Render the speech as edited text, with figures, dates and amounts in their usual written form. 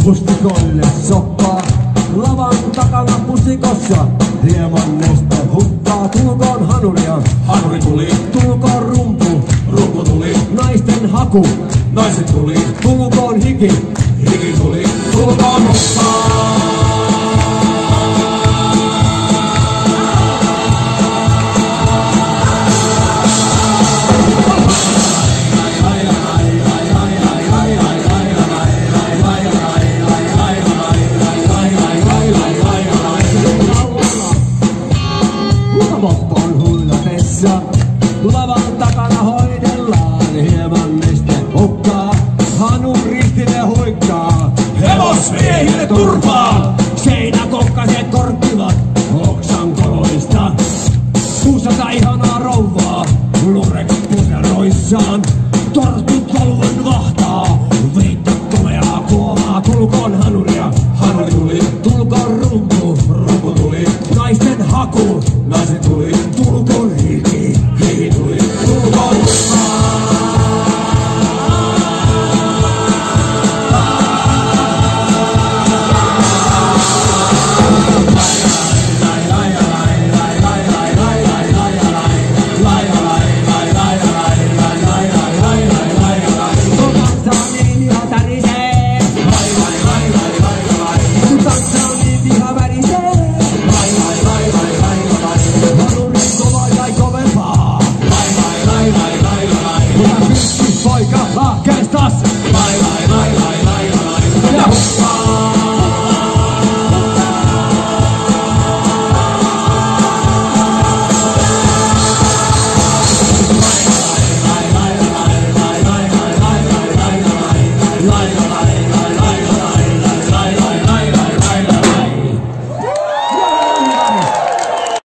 Mustikoille soppaa, lavan takana pusikossa. Hieman neste hukkaa, tulkoon hanuria. Hanuri tuli, Tulkoon rumpu, rumpu tuli, naisten haku. naiset tuli, Tulkoon hiki, hiki tuli, tulkoon mukaan. Moppon huilatessa, lavan takana hoidellaan. Hieman neste hukkaa, hanun ristille huikkaa. Hevosmiehille turpaan! Seinäkokkaset korkkivat oksan koloista. Kuusata ihanaa rouvaa, lurek puseroissaan. Tortut valuen vahtaa, viittä komeaa kuomaa, tulkoon hanun